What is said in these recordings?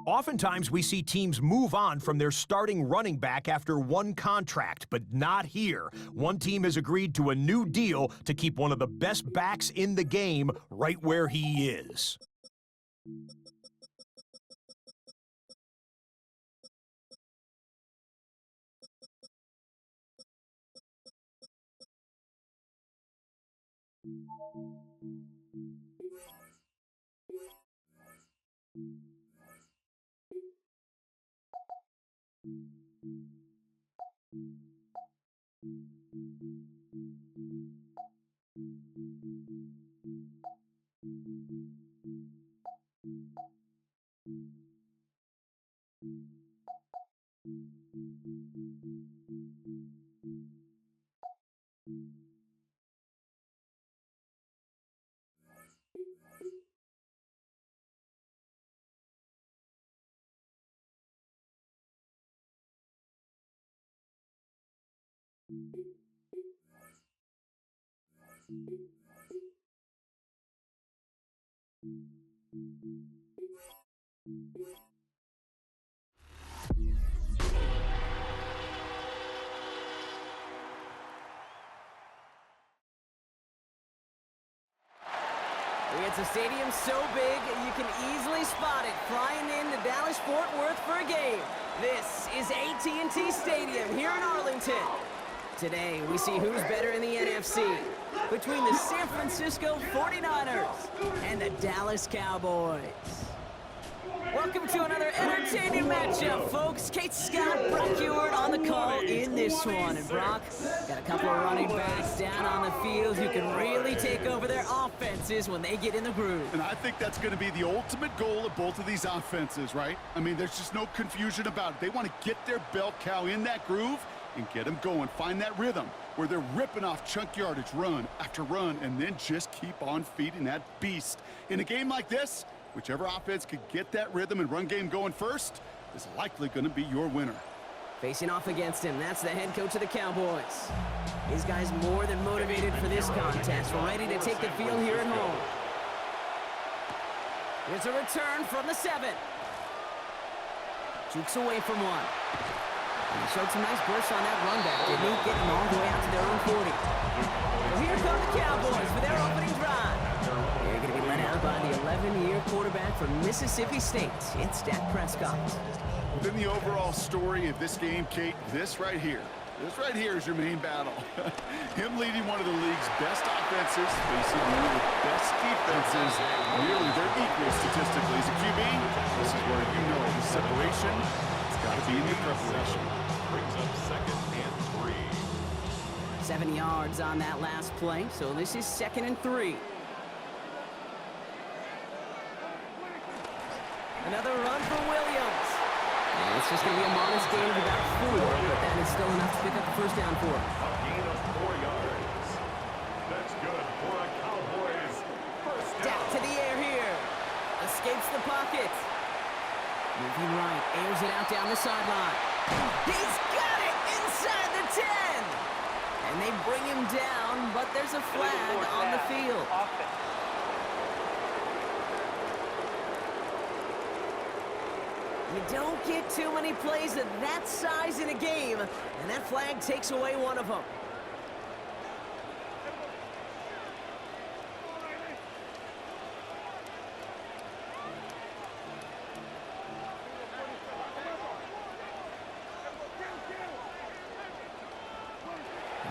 Oftentimes, we see teams move on from their starting running back after one contract, but not here. One team has agreed to a new deal to keep one of the best backs in the game right where he is. It's a stadium so big you can easily spot it flying into Dallas-Fort Worth for a game. This is AT&T Stadium here in Arlington. Today, we see who's better in the NFC between the San Francisco 49ers and the Dallas Cowboys. Welcome to another entertaining matchup, folks. Kate Scott, Brock Ewart on the call in this one. And Brock, got a couple of running backs down on the field who can really take over their offenses when they get in the groove. And I think that's going to be the ultimate goal of both of these offenses, right? I mean, there's just no confusion about it. They want to get their bell cow in that groove and get them going. Find that rhythm where they're ripping off chunk yardage run after run and then just keep on feeding that beast. In a game like this, whichever offense could get that rhythm and run game going first is likely going to be your winner. Facing off against him, that's the head coach of the Cowboys. These guys more than motivated for this contest, ready to take the field here at home. Here's a return from the 7. Jukes away from one. And he showed some nice bursts on that run back, didn't he? Getting all the way out to their own 40. Well, here come the Cowboys for their opening drive. They're going to be led out by the 11-year quarterback from Mississippi State. It's Dak Prescott. Within the overall story of this game, Kate, this right here is your main battle. Him leading one of the league's best offenses, facing one of the best defenses. Nearly they're equal statistically. As a QB, this is where you know the separation has got to be in your preparation. Brings up 2nd and 3. 7 yards on that last play, so this is 2nd and 3. Another run for Williams. And it's just going to be a modest gain of about 4, but that is still enough to pick up the first down for him. A gain of 4 yards. That's good for a Cowboys first down. Down to the air here. Escapes the pocket. Moving right, airs it out down the sideline. He's got it inside the 10. And they bring him down, but there's a flag on the field. You don't get too many plays of that size in a game, and that flag takes away one of them.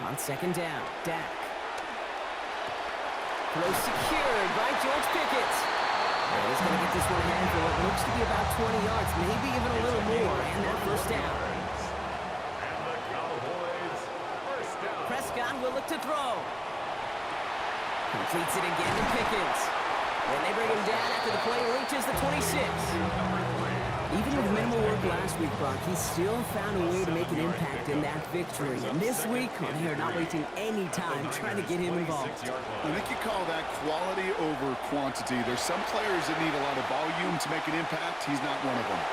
On 2nd down, Dak. Throw secured by George Pickens. And he's going to get this one ahead for what looks to be about 20 yards, maybe even a little more, and that first down. And the Cowboys first down. Prescott will look to throw. Completes it again to Pickens. And they bring him down after the play reaches the 26. Even with minimal work last week, Brock, he still found a way to make an impact in that victory. And this week, they are not wasting any time trying to get him involved. I think you call that quality over quantity. There's some players that need a lot of volume to make an impact. He's not one of them.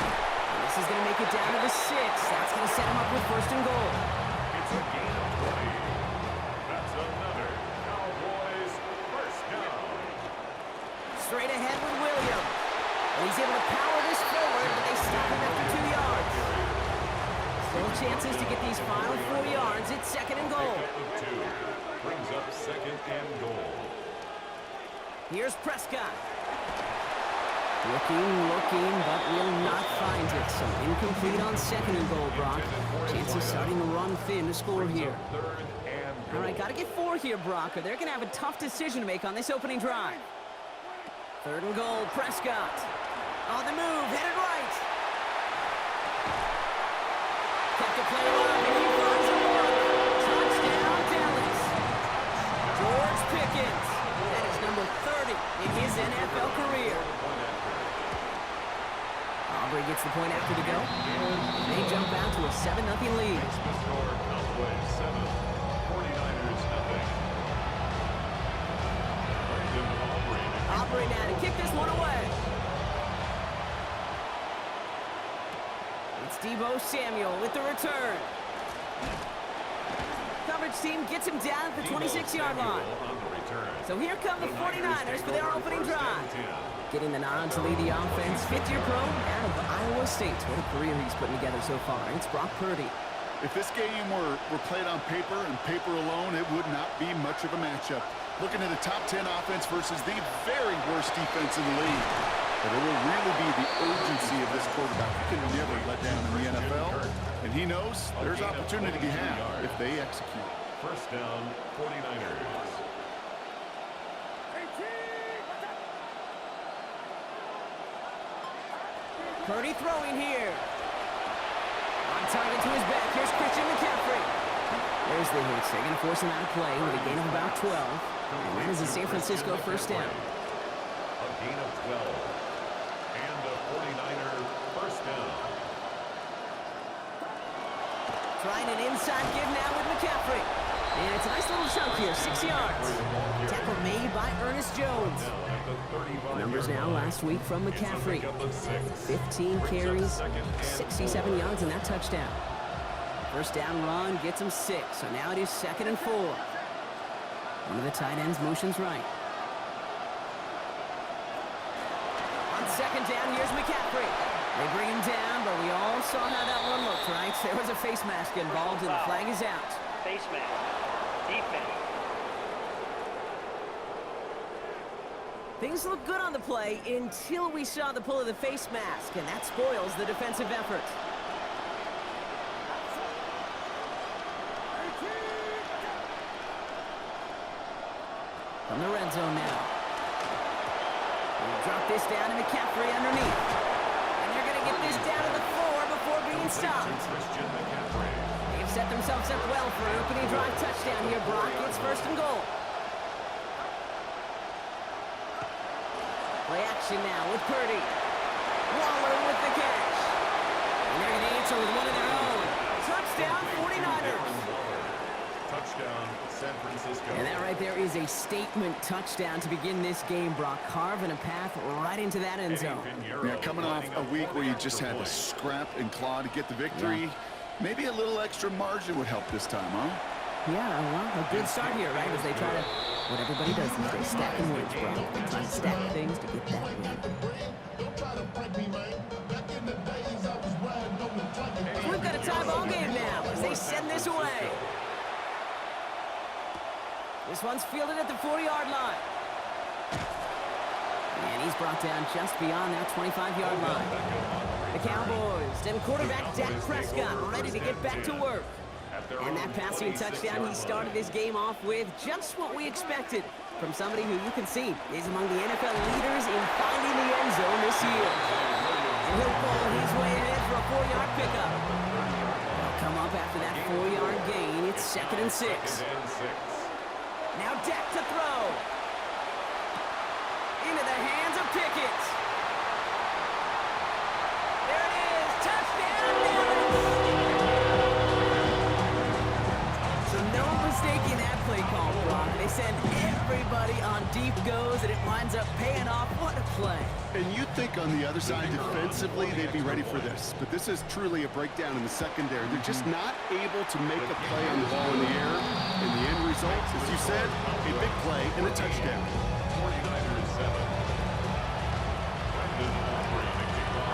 And this This is going to make it down to the 6. That's going to set him up with first and goal. It's a gain of 20. That's another Cowboys first down. Straight ahead with Williams. And he's able to power this forward, but they stop him after 2 yards. Still chances to get these final 4 yards. It's second and goal. Pickup of 2. Brings up second and goal. Here's Prescott. Looking, but will not find it. So incomplete on second and goal, Brock. Chances starting to run thin to score here. All right, got to get 4 here, Brock, or they're going to have a tough decision to make on this opening drive. Third and goal, Prescott. On the move, headed right. Kept the play alive, and he runs a mark. Touchdown, Dallas. George Pickens. That is number 30 in his NFL career. Aubrey gets the point after to go. They jump out to a 7-0 lead. Cowboys 7, 49ers nothing. Aubrey now to kick this one away. It's Deebo Samuel with the return. Coverage team gets him down at the 26-yard line. So here come the 49ers for their opening drive. Getting the nod to lead the offense. Fifth-year pro out of Iowa State. What a career he's putting together so far. It's Brock Purdy. If this game were played on paper and paper alone, it would not be much of a matchup. Looking at a top 10 offense versus the very worst defense in the league. But it will really be the urgency of this quarterback. He can never let down in the NFL. And he knows there's opportunity to be had if they execute. First down, 49ers. Purdy throwing here. On target to his back. Here's Christian McCaffrey. There's the hit. They're going to force him out of play with a gain of about 12. And that is a San Francisco first down. A gain of 12. And a 49er first down. Trying an inside give now with McCaffrey. And it's a nice little chunk here, 6 yards. Tackle made by Ernest Jones. The numbers now last week from McCaffrey. 15 carries, 67 yards, and that touchdown. First down run gets him 6, so now it is second and 4. One of the tight ends motions right. On second down, here's McCaffrey. They bring him down, but we all saw how that one looked, right? There was a face mask involved, and the flag is out. Face mask. Defense. Things look good on the play until we saw the pull of the face mask, and that spoils the defensive effort. From the red zone now. We'll drop this down to McCaffrey underneath. And they're going to get this down to the 4 before being stopped. They've set themselves up well for an opening drive touchdown here, Brock. It's first and goal. Play action now with Purdy. Waller with the catch. And they're going to answer with one of their own. Touchdown, 49ers. Touchdown, San Francisco. And that right there is a statement touchdown to begin this game, Brock. Carving a path right into that end zone. Yeah, coming off a week where you just had to scrap and claw to get the victory, maybe a little extra margin would help this time, huh? Yeah, well, a good start here, right? As they try to, what everybody does these days, stacking wins, bro. They try to stack things to get that win. We've got a tie ball game now as they send this away. This one's fielded at the 40-yard line. And he's brought down just beyond that 25-yard line. The Cowboys and quarterback Dak Prescott ready to get back to work. And that passing touchdown, he started this game off with just what we expected from somebody who you can see is among the NFL leaders in finding the end zone this year. And he'll pull his way ahead for a 4-yard pickup. They'll come up after that 4-yard gain. It's second and 6. Now Dak to throw. Into the hands of Pickens. There it is. Touchdown, Dallas. So no mistaking that play call, Brock. They send every Everybody on deep goes, and it winds up paying off. What a play. And you'd think on the other side defensively they'd be ready for this. But this is truly a breakdown in the secondary. They're just not able to make a play on the ball in the air. And the end result, as you said, a big play and a touchdown. 49ers 7.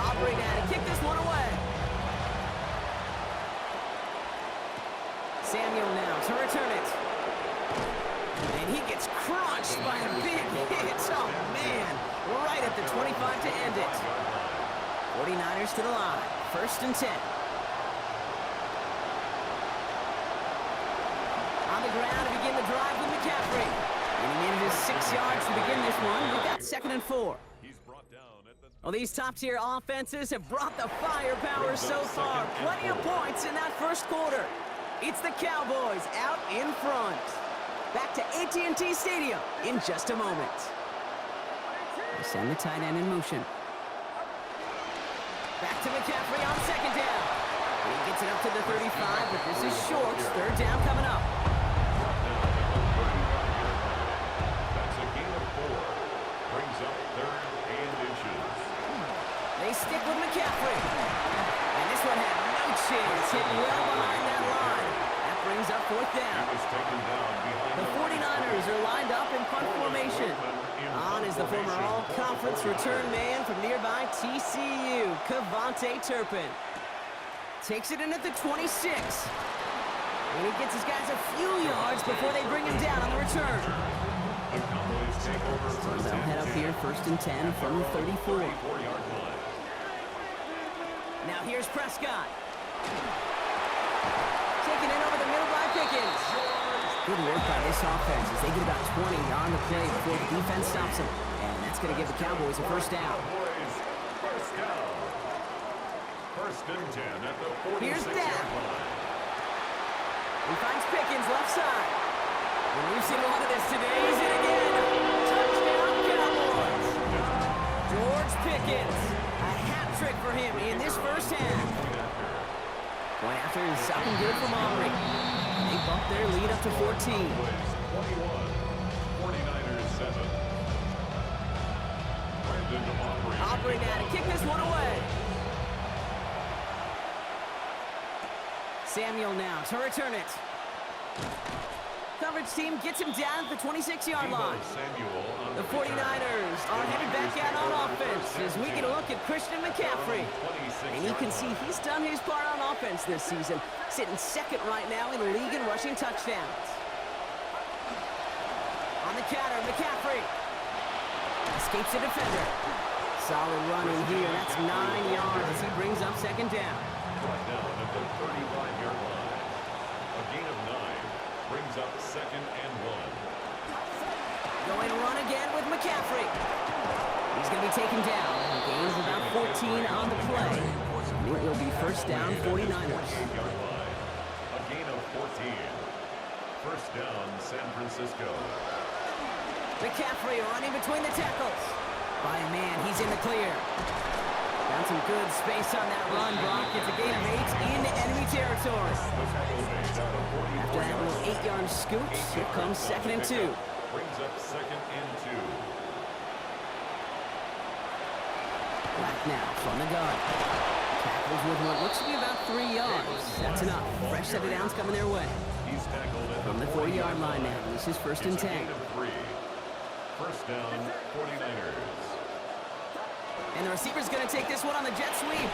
Aubrey now to kick this one away. Samuel now to return it. And he gets crunched by a big hit. Oh, man. Right at the 25 to end it. 49ers to the line. 1st and 10. On the ground to begin the drive with McCaffrey. And he manages 6 yards to begin this one. We've got 2nd and 4. Well, these top-tier offenses have brought the firepower so far. Plenty of points in that first quarter. It's the Cowboys out in front. Back to AT&T Stadium in just a moment. They send the tight end in motion. Back to McCaffrey on 2nd down. He gets it up to the 35, but this is short. 3rd down coming up. That's a gain of 4. Brings up 3rd and inches. They stick with McCaffrey. And this one had no chance. Hit well behind that line. That brings up 4th down. He was taken down behind The 49ers are lined up in punt formation. On is the former all-conference return man from nearby TCU, Kevontae Turpin. Takes it in at the 26. And he gets his guys a few yards before they bring him down on the return. The Cowboys take over So 1st they'll and head up 10. here 1st and 10 from the 34. 34-yard line. Now here's Prescott. Taken in over the middle by Pickens. Good work by this offense as they get about 20 on the play before the defense stops them. And that's going to give the Cowboys a 1st down. Cowboys, 1st down. 1st and 10 at the Here's 46-yard Dak. line. He finds Pickens left side. And we've seen a lot of this today. He's in again. Touchdown Cowboys. George Pickens. A hat trick for him in this first half. Point after is something good from Aubrey. They bump their lead up to 14. Cowboys 21. 49ers 7. Brandon Aubrey. Aubrey now to kick this one away. Samuel now to return it. Coverage team gets him down at the 26-yard line. Samuel on The 49ers are headed back out on offense as we get a look at Christian McCaffrey. And you can see he's done his part on offense this season, sitting 2nd right now in the league in rushing touchdowns. On the counter, McCaffrey escapes a defender. Solid run in here. That's 9 yards as he brings up 2nd down. Brought down at the 35-yard line. A gain of 9 brings up 2nd and 1. Going run again with McCaffrey. He's going to be taken down. Gains about 14 on the play. And it will be 1st down 49ers. 48-yard line. A gain of 14. 1st down San Francisco. McCaffrey running between the tackles. By a man, he's in the clear. Found some good space on that run, Brock. It's a gain of 8 into enemy territory. After that little 8-yard scoot, here comes 2nd and 2. Brings up 2nd and 2. Black now from the gun. Tackles with what looks to be about 3 yards. That's enough. Fresh set of downs coming their way. He's tackled at From the 40-yard line now. This is 1st and 10. gain of 3. 1st down 49ers. And the receiver's going to take this one on the jet sweep.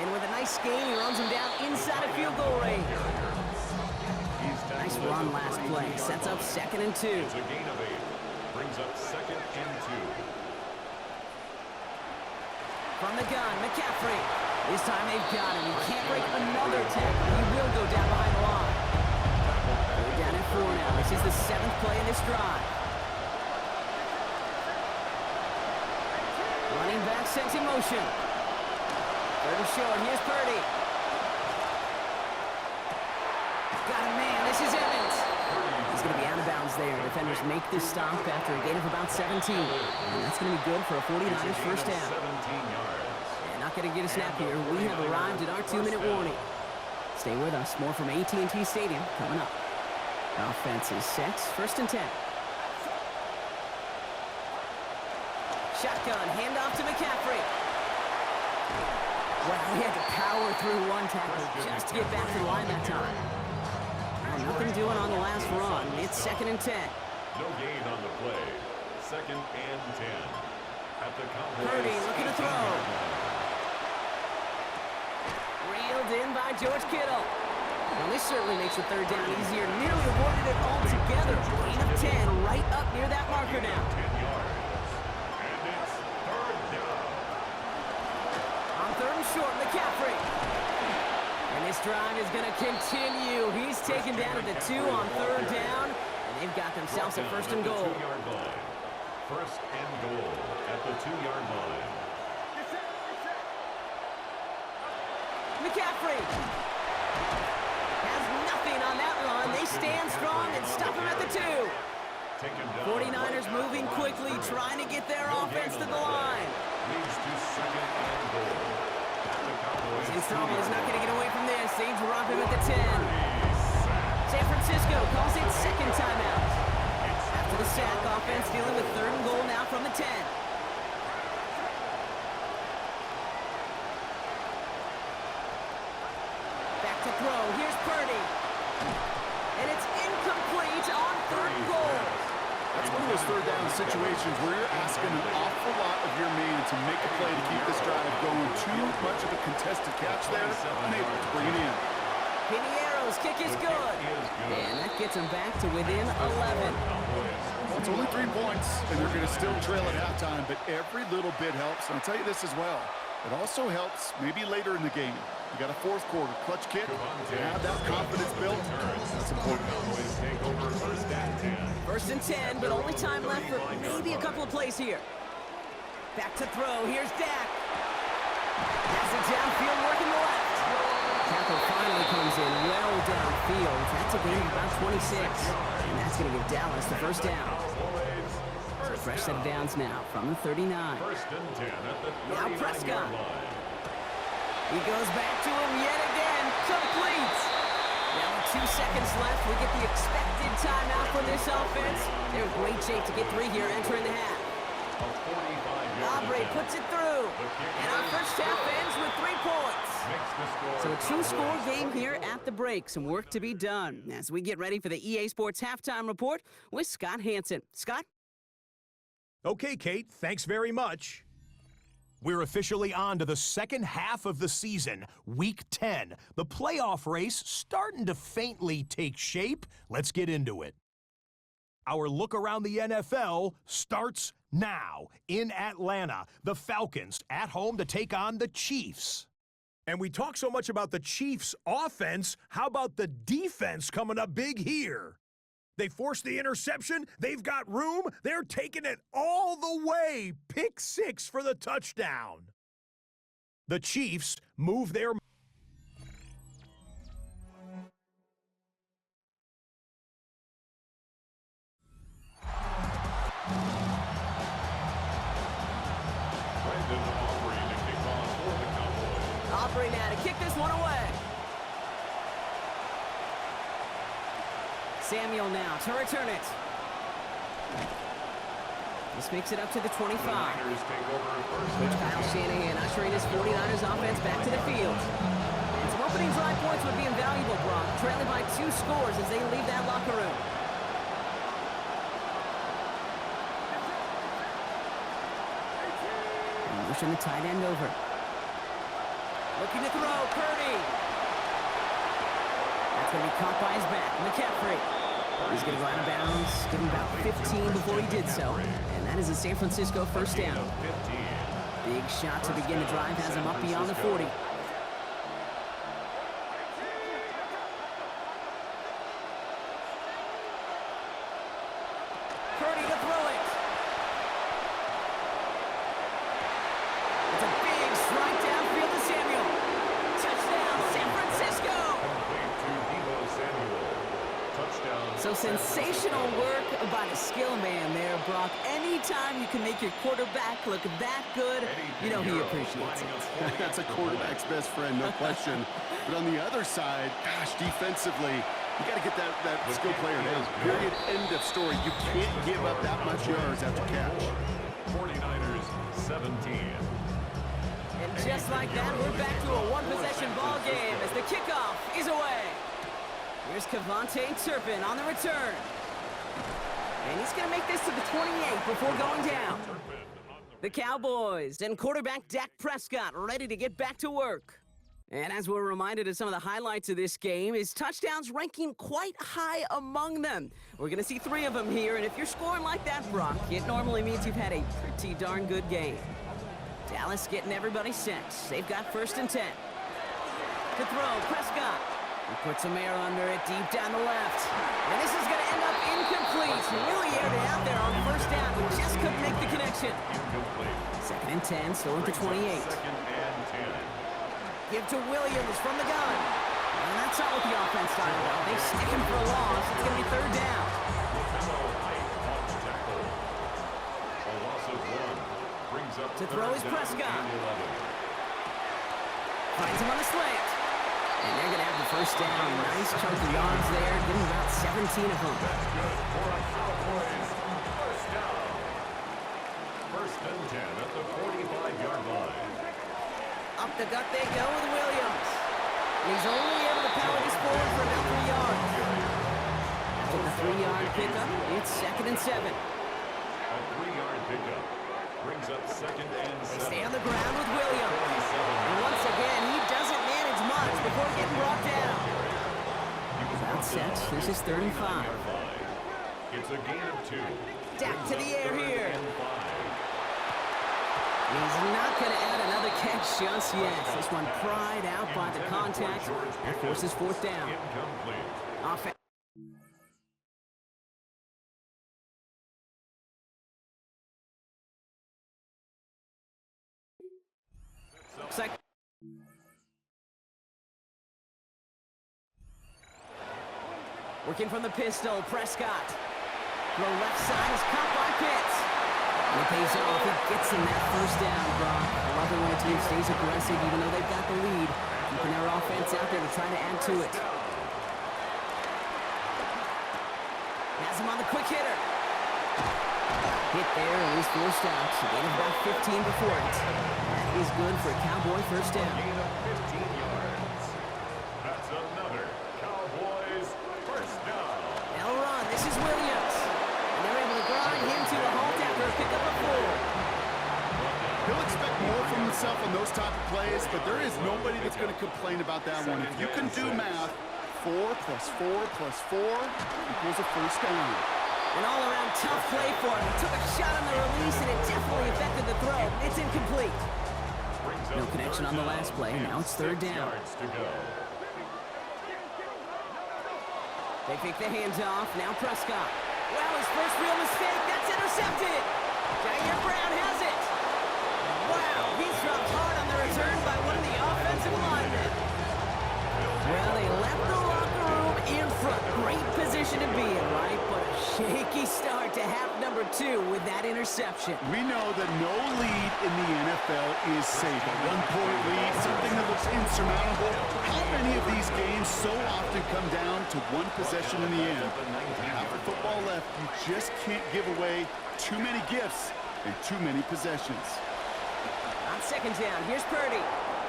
And with a nice gain, he runs him down inside of field goal range. Nice run last play. Sets up 2nd and 2. It's a gain of 8. Brings up 2nd and 2. From the gun, McCaffrey. This time they've got him. He can't break another tackle. He will go down behind the line. They're down at 4 now. This is the 7th play in this drive. Running back sent in motion. 3rd and short. Here's Purdy. Got a man. This is Evans. He's going to be out of bounds there. Defenders make this stop after a gain of about 17. And that's going to be good for a 49ers 1st down. 17 yards. And not going to get a snap here. We have arrived at our 2-minute warning. Stay with us. More from AT&T Stadium coming up. Offense is set. 1st and 10. Shotgun, handoff to McCaffrey. Wow, he had to power through one tackle just to get back to the line that time. Well, nothing doing on the last run. It's 2nd and 10. No gain on the play. 2nd and 10. At the Cowboys. Purdy looking to throw. Reeled in by George Kittle. Well, this certainly makes the 3rd down easier. Nearly avoided it altogether. Gain of 10 right up near that marker now. 10 yards. And it's 3rd down. On 3rd and short, McCaffrey. And this drive is going to continue. He's taken down at the 2 on 3rd down. And they've got themselves a 1st and goal. 2-yard line. 1st and goal at the 2-yard line. McCaffrey has nothing on that run. They stand strong and stop him at the 2. 49ers moving quickly, trying to get their offense to the line. Leads to 2nd and goal. At the Cowboys. He's in trouble. He's not going to get away from this. They drop him at the 10. San Francisco calls it 2nd timeout. After the sack, offense dealing with 3rd and goal now from the 10. Back to throw. Here's Purdy. And it's incomplete on 3rd and goal. That's one of those 3rd down situations where you're asking an awful lot of your man to make a play to keep this drive going. Too much of a contested catch there, unable to bring it in. Piniero's kick is good. And that gets him back to within 11. Well, it's only 3 points, and they're going to still trail at halftime, but every little bit helps. And I'll tell you this as well. It also helps maybe later in the game. You got a 4th quarter clutch kick. To have that confidence built, that's important. Cowboys take over 1st and 10. 1st and 10, but only time left for maybe a couple of plays here. Back to throw. Here's Dak. Has it downfield, working the left. Tackle finally comes in well downfield. That's a gain of about 26. And that's going to give Dallas the 1st down. So fresh set of downs now from the 39. 1st and 10 at the 39-yard Now Prescott. line. He goes back to him yet again. Complete. Now with 2 seconds left, we get the expected timeout for this offense. They're in great shape to get 3 here entering the half. A 45-yard Aubrey attempt. puts it through. And our first half ends with 3 points. Makes the score So a 2-score game here at the break. Some work to be done as we get ready for the EA Sports Halftime Report with Scott Hansen. Scott? Okay, Kate, thanks very much. We're officially on to the 2nd half of the season, Week 10. The playoff race starting to faintly take shape. Let's get into it. Our look around the NFL starts now. In Atlanta, the Falcons at home to take on the Chiefs. And we talk so much about the Chiefs' offense, how about the defense coming up big here? They forced the interception. They've got room. They're taking it all the way. Pick 6 for the touchdown. The Chiefs move their... Brandon Aubrey to kick off for the Cowboys. Aubrey now to kick this one away. Samuel now to return it. This makes it up to the 25. Niners take over first Coach and Kyle Shanahan ushering his 49ers offense back to the field. And some opening drive points would be invaluable, Brock, trailing by 2 scores as they leave that locker room. And motion the tight end over. Looking to throw, Purdy. That's going to be caught by his back, McCaffrey. He's going to go out of bounds, give him about 15 before he did so. And that is a San Francisco first down. Big shot to begin the drive, has him up beyond the 40. Purdy to throw it. It's a big strike downfield to Samuel. Touchdown, San Francisco. So sensational work by the skill man there, Brock. Anytime you can make your quarterback look that good, you know he appreciates it. That's a quarterback's best friend, no question. But on the other side, gosh, defensively, you got to get that skill player down. Period. End of story. You can't give up that much yards after catch. 49ers 17. And just like that, we're back to a one-possession ball game as the kickoff is away. Here's Cavante Turpin on the return. And he's going to make this to the 28 before going down. The Cowboys and quarterback Dak Prescott ready to get back to work. And as we're reminded of some of the highlights of this game, his touchdowns ranking quite high among them. We're going to see 3 of them here, and if you're scoring like that, Brock, it normally means you've had a pretty darn good game. Dallas getting everybody set. They've got 1st and 10. To throw, Prescott. He puts some air under it deep down the left. And this is going to end up incomplete. He really aired it out there on 1st down, but just couldn't make the connection. Incomplete. 2nd and 10, still at the 28. 2nd and 10. Give to Williams from the gun. And that's not what the offense started with. They stick him for a loss. It's going to be 3rd down. A loss of 1 brings up To throw is Prescott. Finds him on the slant. And they're going to have the 1st down. Nice chunk of yards there. Getting about 17 of them. That's good for a Cowboys 1st down. 1st and 10 at the 45-yard line. Up the gut they go with Williams. And he's only able to power this forward for about 3 yards. After the 3-yard pickup, it's 2nd and 7. A 3-yard pickup brings up 2nd and 7. They stay on the ground with Williams. And once again, he doesn't manage much before getting brought down. About set. This is 3rd and 5. It's a gain of 2. Dak to the air here. And 5. He's not going to add another catch just yet. This one pried out by the contact. That forces 4th down. Incomplete. Offense. Looks like working from the pistol, Prescott. Throw left side is caught by Pitts. And it pays off. It gets them that 1st down, Brock. I love it when a team stays aggressive even though they've got the lead. Keeping their offense out there to try to add to it. Has him on the quick hitter. Hit there and he's forced out. A gain of about 15 before it. That is good for a Cowboy 1st down. Gain of 15 yards. That's another Cowboys 1st down. They'll run. This is Williams. And they're able to grind him to a halt after a pickup of 4. He'll expect more from himself on those type of plays, but there is nobody that's going to complain about that one. If you can do math, 4 plus 4 plus 4 equals a 1st down. An all-around tough play for him. He took a shot on the release, and it definitely affected the throw. It's incomplete. No connection on the last play. Now it's 3rd down. They pick the hands off. Now Prescott. Well, his first real mistake. That's intercepted. Jair Brown has it. Wow, he's dropped hard on the return by one of the offensive linemen. Well, they left the locker room in front. Great position to be in, right? But a shaky start to half number 2 with that interception. We know that no lead in the NFL is safe. A 1-point lead, something that looks insurmountable. How many of these games so often come down to 1 possession in the end? With half of football left, you just can't give away too many gifts and too many possessions. On 2nd down, here's Purdy.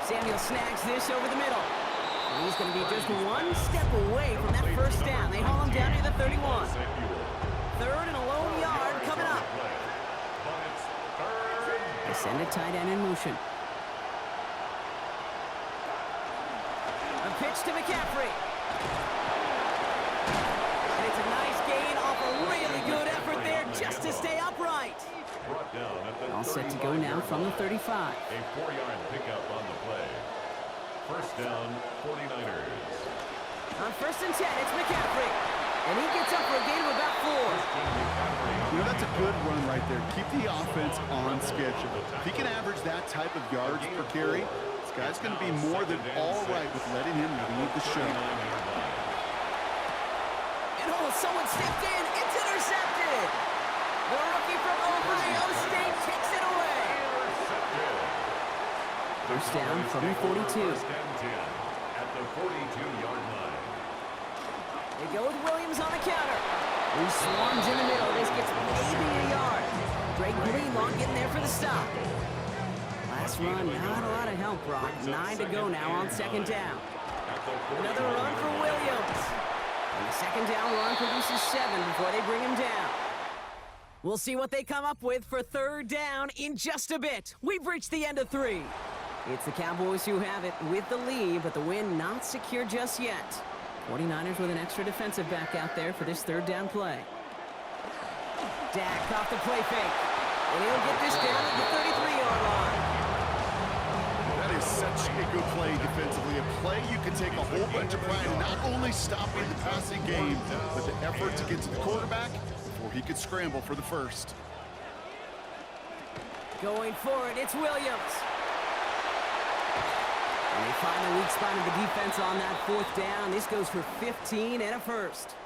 Samuel snags this over the middle. And he's going to be just 1 step away from that 1st down. They haul him down near the 31. 3rd and a lone yard coming up. They send a tight end in motion. A pitch to McCaffrey. And it's a nice gain off a really good effort there just to stay upright. All set to go now from the 35. A 4-yard pickup on the play. 1st down, 49ers. On 1st and 10, it's McCaffrey. And he gets up for a gain of about 4. You know, that's a good run right there. Keep the offense on schedule. If he can average that type of yards per carry, this guy's going to be more than all right with letting him lead the show. And oh, someone stepped in. It's intercepted. The rookie from Ohio State takes it away. 1st down from the 42. 1st and 10 at the 42-yard line. They go with Williams on the counter. He swarms in the middle. This gets maybe a yard. Drake Greenlaw getting there for the stop. pass run, not a lot of help, Brock. 9 to go now on second down. Another run for Williams. And the second down run produces 7 before they bring him down. We'll see what they come up with for third down in just a bit. We've reached the end of 3. It's the Cowboys who have it with the lead, but the win not secure just yet. 49ers with an extra defensive back out there for this third down play. Dak off the play fake. And he'll get this down at the 33-yard line. That is such a good play defensively. A play you can take a whole bunch of pride in not only stopping the passing game, but the effort to get to the quarterback before he could scramble for the first. Going for it, it's Williams. And they find the weak spot of the defense on that fourth down. This goes for 15 and a first.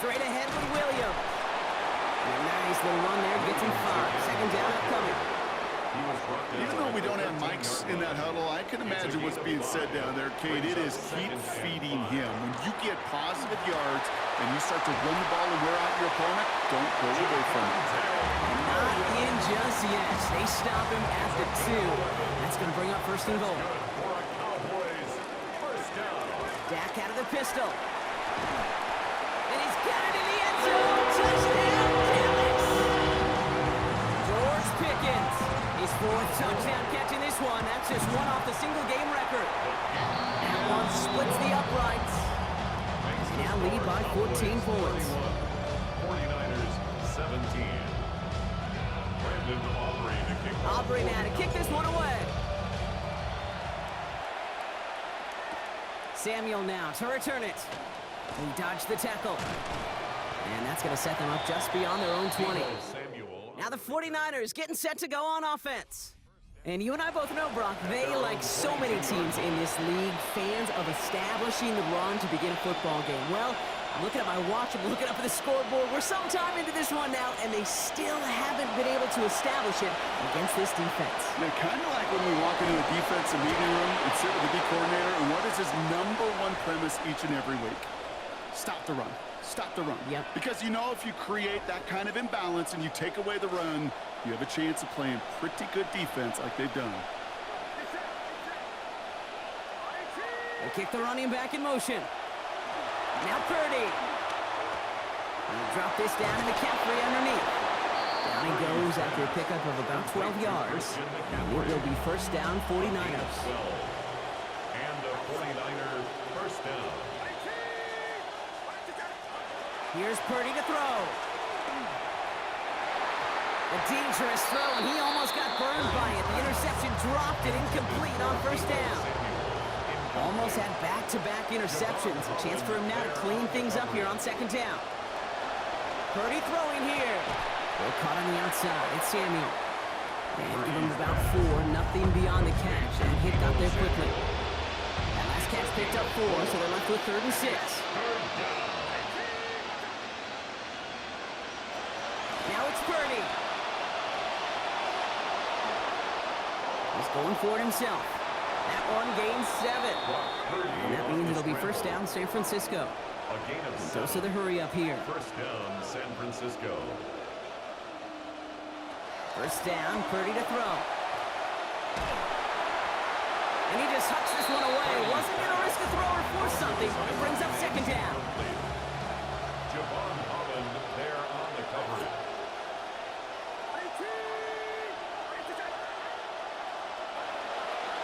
Straight ahead with Williams. And a nice little run there, gets him 5. Second down upcoming. Even though we don't have mics in that huddle, I can imagine what's being said down there, Kate. It is keep feeding him. When you get positive yards and you start to run the ball and wear out your opponent, don't go away from it. Not in just yet. They stop him at the 2. That's going to bring up first and goal. Dak out of the pistol. And he's got it in the end zone. Touchdown, Dallas! George Pickens. His 4th touchdown catch in this one. That's just one off the single-game record. That one splits the uprights. Now lead by 14 points. 49ers 17. Brandon Aubrey to kick. Aubrey now to kick this one away. Samuel now to return it. He dodged the tackle. And that's going to set them up just beyond their own 20. Now the 49ers getting set to go on offense. And you and I both know, Brock, they, like so many teams in this league, fans of establishing the run to begin a football game. Well, I'm looking at my watch, I'm looking up at the scoreboard. We're some time into this one now, and they still haven't been able to establish it against this defense. Yeah, kind of like when we walk into a defensive meeting room and sit with the D coordinator, and what is his #1 premise each and every week? Stop the run. Stop the run. Yep. Because you know if you create that kind of imbalance and you take away the run, you have a chance of playing pretty good defense like they've done. They kick the running back in motion. Now Purdy. He'll drop this down to McCaffrey underneath. Down he goes after a pickup of about 12 yards. It will be first down, 49ers. And the 49er first down. Here's Purdy to throw. A dangerous throw, and he almost got burned by it. The interception dropped it incomplete on first down. Almost had back-to-back interceptions. A chance for him now to clean things up here on second down. Purdy throwing here. They're caught on the outside. It's Samuel. And give him about 4. Nothing beyond the catch. And hit got there quickly. That last catch picked up 4, so they're left with 3rd and 6. Now it's Purdy. He's going for it himself. That one gains 7. And that means it'll be first down, San Francisco. A gain of 7. Goes to the hurry up here. First down, San Francisco. First down, Purdy to throw. And he just hucks this one away. Wasn't going to risk a throw or force something. It brings up second down. Javon Holland there on the coverage.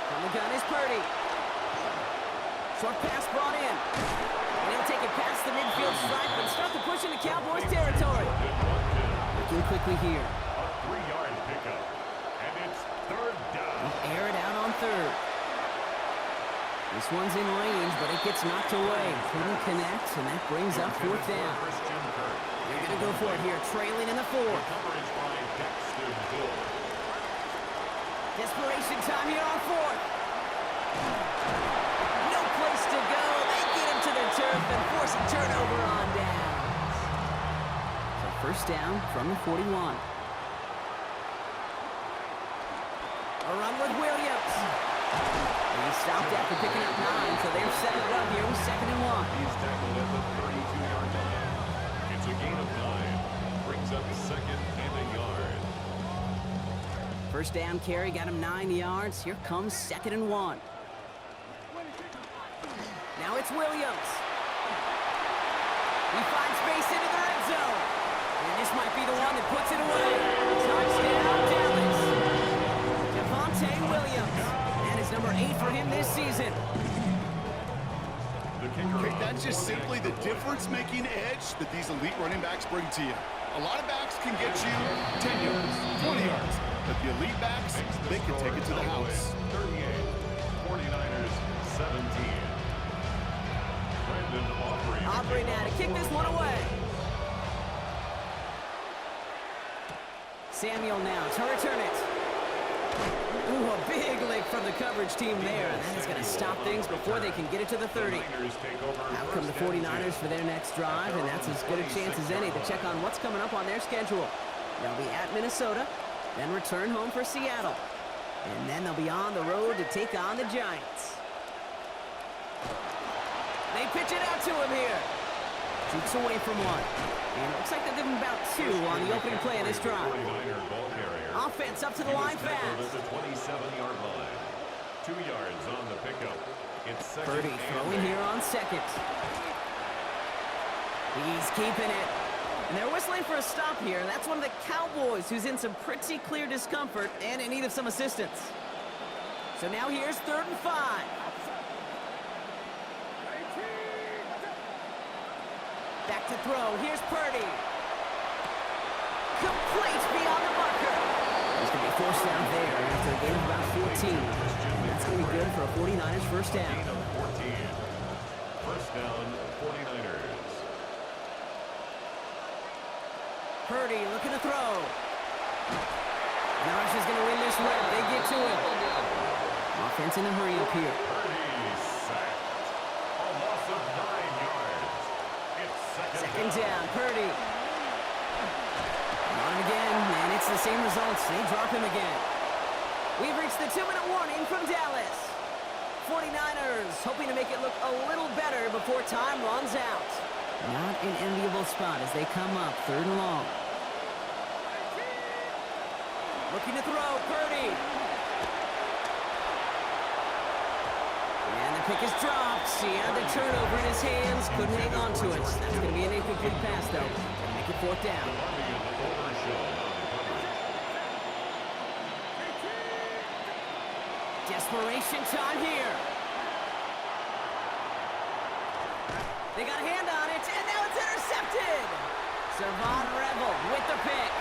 From the gun is Purdy. Short pass brought in. And he'll take it past the midfield stripe and start to push into Cowboys territory. Looking quickly here. A 3-yard pickup. And it's third down. Air it out on 3rd. This one's in range, but it gets knocked away. Couldn't connect, and that brings up 4th down. They're going to go for it here, trailing in the 4th. Coverage by Dexter Hill. Desperation time here on 4th. No place to go. They get him to the turf and force a turnover on downs. So first down from the 41. A run with Williams. And he stopped after picking up 9, so they're setting it up here with 2nd and 1. He's tackled at the 32-yard line. First down carry got him 9 yards. Here comes 2nd and 1. Now it's Williams. He finds space into the red zone. And this might be the one that puts it away. Touchdown, Dallas. Javonte Williams. That is number 8 for him this season. Okay, that's just simply the difference-making edge that these elite running backs bring to you. A lot of backs can get you 10 yards, 20 yards, but the elite backs, they can take it to the house. 38, 49ers 17. Brandon Aubrey now to kick this one away. Samuel now to return it. Ooh, a big lick from the coverage team there. That is going to stop things before they can get it to the 30. Out come the 49ers for their next drive, and that's as good a chance as any to check on what's coming up on their schedule. They'll be at Minnesota, then return home for Seattle. And then they'll be on the road to take on the Giants. They pitch it out to him here. Shoots away from one. And it looks like they'll give him about 2 on the opening play of this drive. Offense up to the line fast. The 27-yard line. 2 yards on the pickup. It's Purdy throwing here on 2nd. He's keeping it. And they're whistling for a stop here. That's one of the Cowboys who's in some pretty clear discomfort and in need of some assistance. So now here's 3rd and 5. Back to throw. Here's Purdy. Complete beyond the marker. He's going to be forced down there after a gain of about 14. That's going to be good for a 49ers first down. 14. First down, 49ers. Purdy looking to throw. And the rush is going to win this rep. They get to it. Offense in a hurry up here. Purdy sacked. A loss of 9 yards. It's Second down, Purdy. On him again, and it's the same results. They drop him again. We've reached the 2-minute warning from Dallas. 49ers hoping to make it look a little better before time runs out. Not an enviable spot as they come up 3rd and long. Looking to throw, Purdy. And the pick is dropped. He had the turnover in his hands. Couldn't hang on to it. That's going to be an incomplete pass, though. And make it 4th down. Desperation time here. They got a hand on it, and now it's intercepted. Savon Revel with the pick.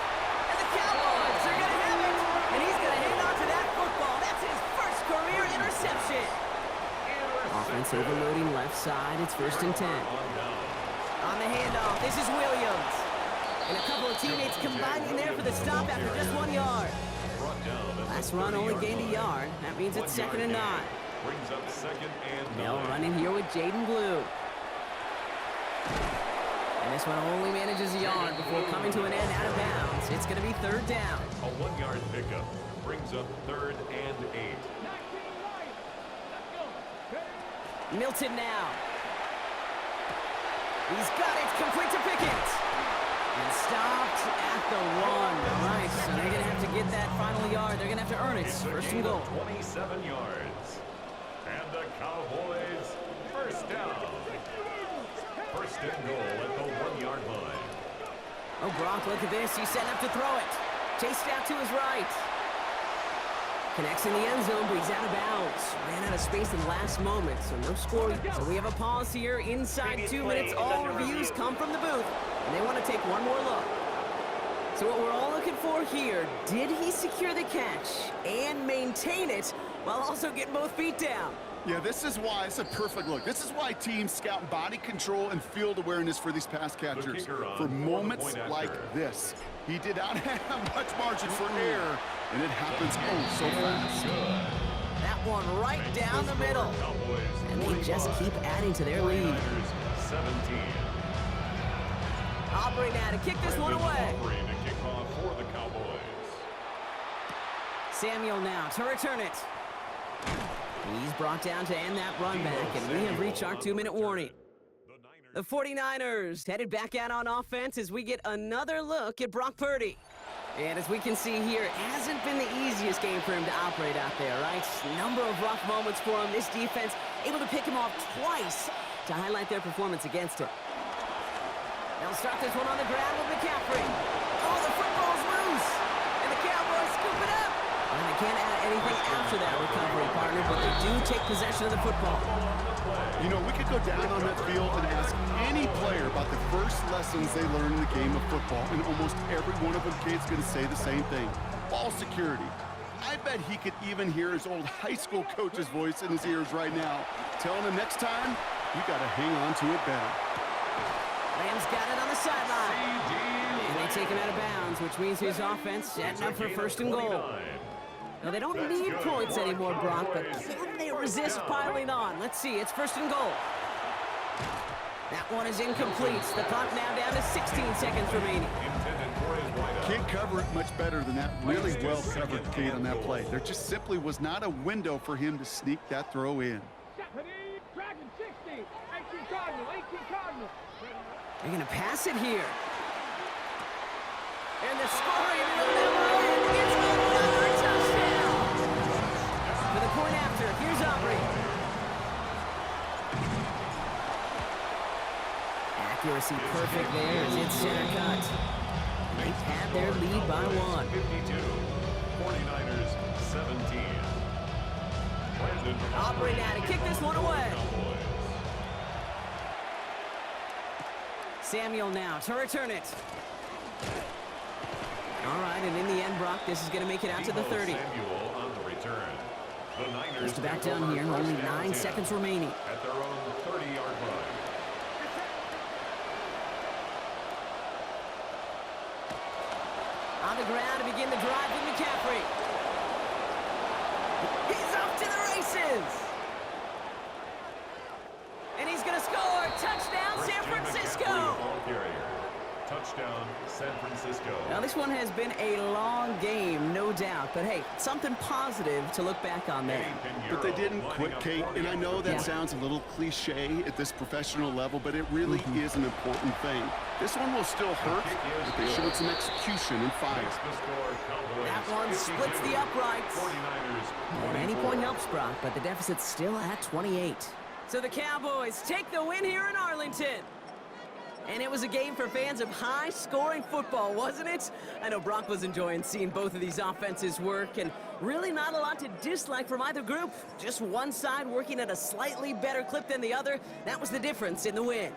And the Cowboys are going to have it. And he's going to hang on to that football. That's his first career interception. Offense overloading left side. It's 1st and 10. On the handoff, this is Williams. And a couple of teammates combining there for the stop after just 1 yard. Last run only gained a yard. That means it's 2nd and 9. Brings up 2nd and 9. They'll run in here with Jaden Blue. And this one only manages a yard before coming to an end out of bounds. It's going to be 3rd down. A 1-yard pickup brings up 3rd and 8. Milton now. He's got it. Complete to Pickens. And stopped at the 1. Right, so they're going to have to get that final yard. They're going to have to earn it. 1st and goal. 27 yards. And the Cowboys first down. 1st and goal at the 1-yard line. Oh, Brock, look at this. He's setting up to throw it. Chased out to his right. Connects in the end zone, but he's out of bounds. Ran out of space in the last moment, so no score. So we have a pause here. Inside 2 minutes, all reviews come from the booth, and they want to take one more look. So what we're all looking for here, did he secure the catch and maintain it while also getting both feet down? Yeah, this is why it's a perfect look. This is why teams scout body control and field awareness for these pass catchers. For moments like this. He did not have much margin for error, and it happens oh so fast. That one right down the middle. And they just keep adding to their lead. 17. Aubrey now to kick this one away. To kick off for the Cowboys. Samuel now to return it. He's brought down to end that run back, and we have reached our 2-minute warning. The 49ers headed back out on offense as we get another look at Brock Purdy. And as we can see here, it hasn't been the easiest game for him to operate out there, right? Number of rough moments for him. This defense able to pick him off twice to highlight their performance against him. They'll start this one on the ground with McCaffrey. Oh, the football's loose. And the Cowboys scoop it up. And they can't add anything after that recovery, partner, but they do take possession of the football. You know, we could go down on that field and ask any player about the first lessons they learned in the game of football, and almost every one of them kids going to say the same thing. Ball security. I bet he could even hear his old high school coach's voice in his ears right now, telling him next time, you got to hang on to it better. Rams got it on the sideline. And they take him out of bounds, which means his offense setting up for first and goal. Now, they don't need points anymore, Brock, but can they resist piling on? Let's see. It's first and goal. That one is incomplete. The clock now down to 16 seconds remaining. Can't cover it much better than that really well-covered gate on that play. There just simply was not a window for him to sneak that throw in. They're going to pass it here. And the scoring will never end. It's another touchdown. For the point after, here's Aubrey. Accuracy perfect there as it's center cut. They have their lead by 1. 52, 49ers 17. Aubrey now to kick this one away. Samuel now to return it. All right, and in the end, Brock, this is going to make it out to the 30. Samuel on the return. The Niners Just back down here, only 9 seconds remaining. At their own 30-yard line. On the ground to begin the drive with McCaffrey. He's off to the races. And he's going to score. Touchdown, San Francisco. Touchdown, San Francisco. Now, this one has been a long game, no doubt. But, hey, something positive to look back on there. But they didn't quit, Kate, and I know that sounds a little cliche at this professional level, but it really is an important thing. This one will still hurt, but they showed some execution and fire. That one splits the uprights. And any point helps, Brock, but the deficit's still at 28. So the Cowboys take the win here in Arlington. And it was a game for fans of high-scoring football, wasn't it? I know Brock was enjoying seeing both of these offenses work, and really not a lot to dislike from either group. Just one side working at a slightly better clip than the other. That was the difference in the win.